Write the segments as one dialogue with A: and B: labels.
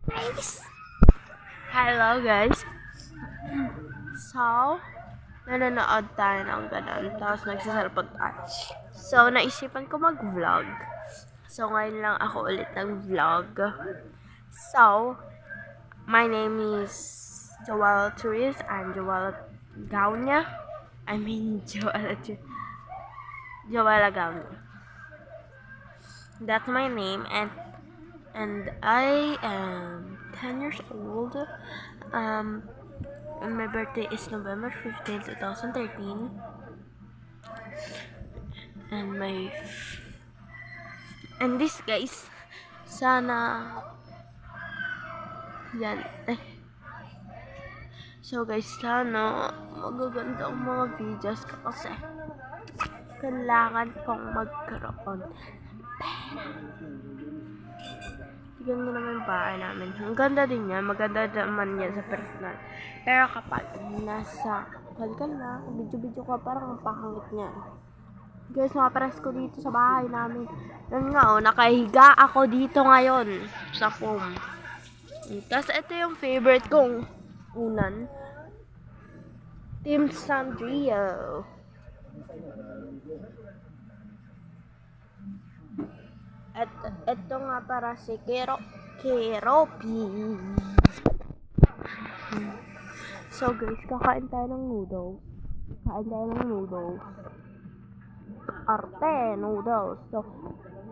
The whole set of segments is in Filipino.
A: Guys! Hello guys! So, nanonood tayo ng ganun, tapos nagsiselfon tayo. So, naisipan ko mag-vlog. So, ngayon lang ako ulit nag-vlog. So, my name is Joelle Therese. I'm Joelle Gaunya. Joelle Gaunya. That's my name, and I am 10 years old. And my birthday is November 15, 2013. And this guys, sana yan. So guys, sana magaganda ang mga videos ko kasi kailangan kong magkaroon ng pera. Tignan nyo naman yung bahay namin. Ang ganda din yan. Maganda naman yan sa personal. Pero kapag nasa ka na, video ko, parang ang pangit niya. Guys, nakaparas ko dito sa bahay namin. Yan nga, nakahiga ako dito ngayon sa foam. Tapos ito yung favorite kong unan. Team Sandrio. At ito nga para si Keropi. So guys, kakain tayo ng noodles. Arte noodles.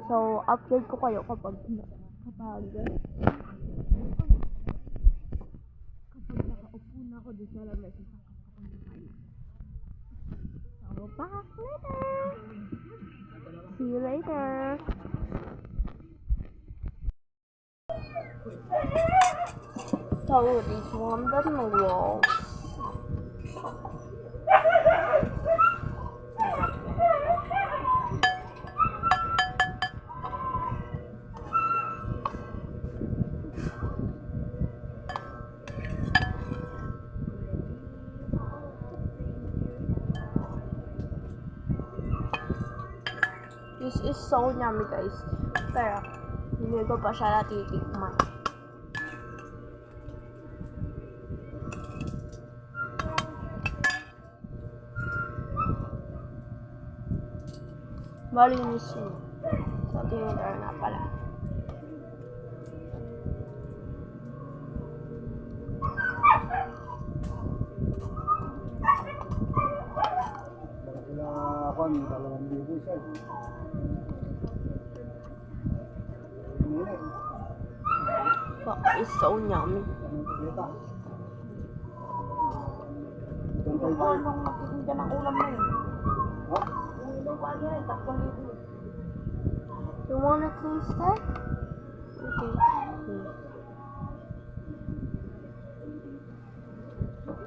A: So update ko kayo kapag nakaupo na ako dito sa lamesa sa kapag. So back later. See you later. So these one the noodles. This is so yummy guys. Pero hindi ko pa siya natitikman. Malinis yun. So, tinidor na pala. Fuck, it's so yummy. Anong nagtitinda ng ulam mo yun? You wanna taste that? Okay.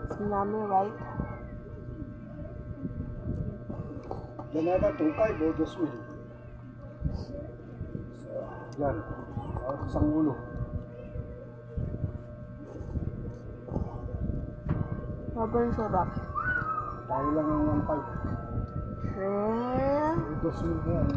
A: It's yummy, right?
B: Banana tukay, bodos mil. Yan. Isang ulo.
A: Sobrang sarap.
B: Tayo lang ang 1.5. Bodos mil yan.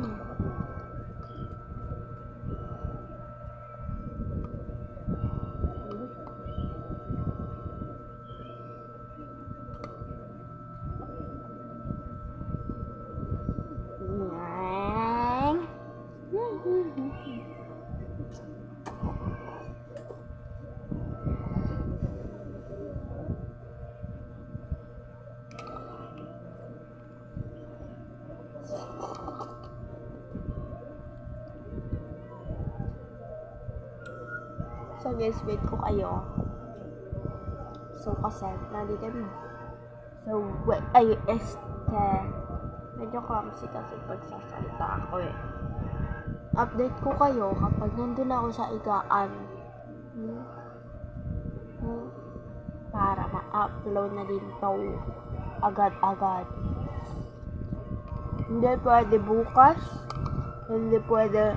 A: So guys, wait ko kayo. So kasi, nandito kami. So, medyo clumsy kasi pagsasalita ako eh. Update ko kayo kapag nandun ako sa igaan. Para ma-upload na din to agad-agad. Hindi pwede bukas. Hindi pwede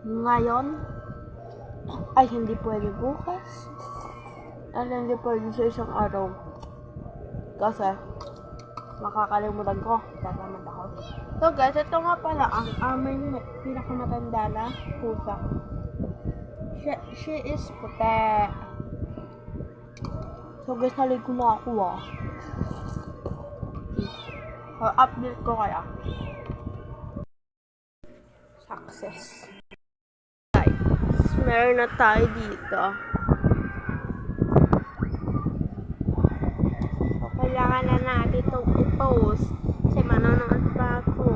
A: ngayon. Ay, hindi pwede bukas. At hindi pwede sa isang araw. Kasi, makakalimutan ko. Tatamad ako. So guys, ito nga pala ang aming pinakamatanda na pusa. She is puti. So guys, naligo na ako ah. Update ko kaya. Success. Guys, meron na tayo dito. So, kailangan na natin itong i-post kasi manonood pa ako.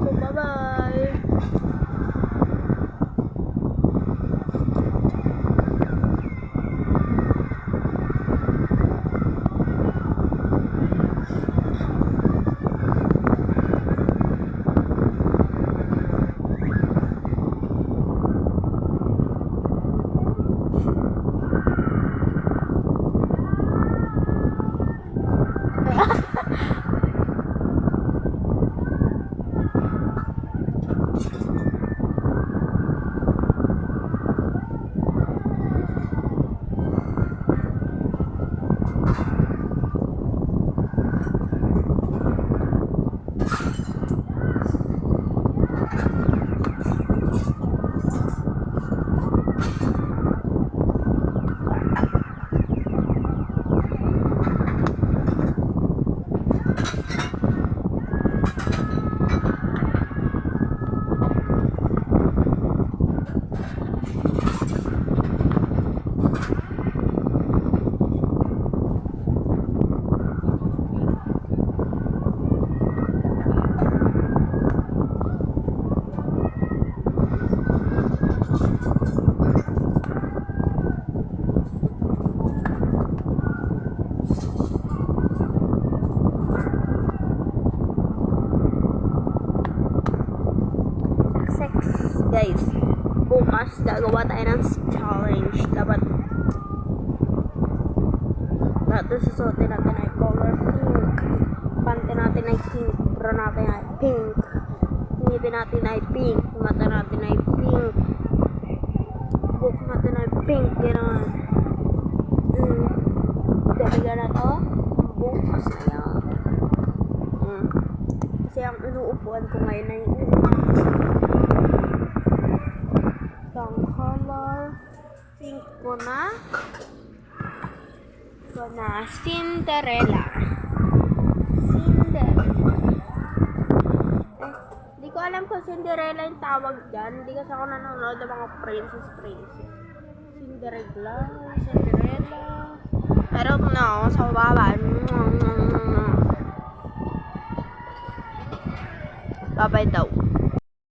A: So, bye-bye! Guys, bukas gagawa tayo ng challenge. Dapat susuotin natin ay color pink. Pante natin ay pink. Bra natin ay pink. Ngipin natin ay pink. Mata natin ay pink. Buhok natin ay pink. Gano'n. Daligan na to. Bukas na yan. Kasi ang inuupuan ko ngayon ay ang color pink ko na Cinderella. Di ko alam kung Cinderella yung tawag dyan. Hindi kasi ako nanonood ng mga princess. Cinderella. I don't know. Sa baba. Babay daw.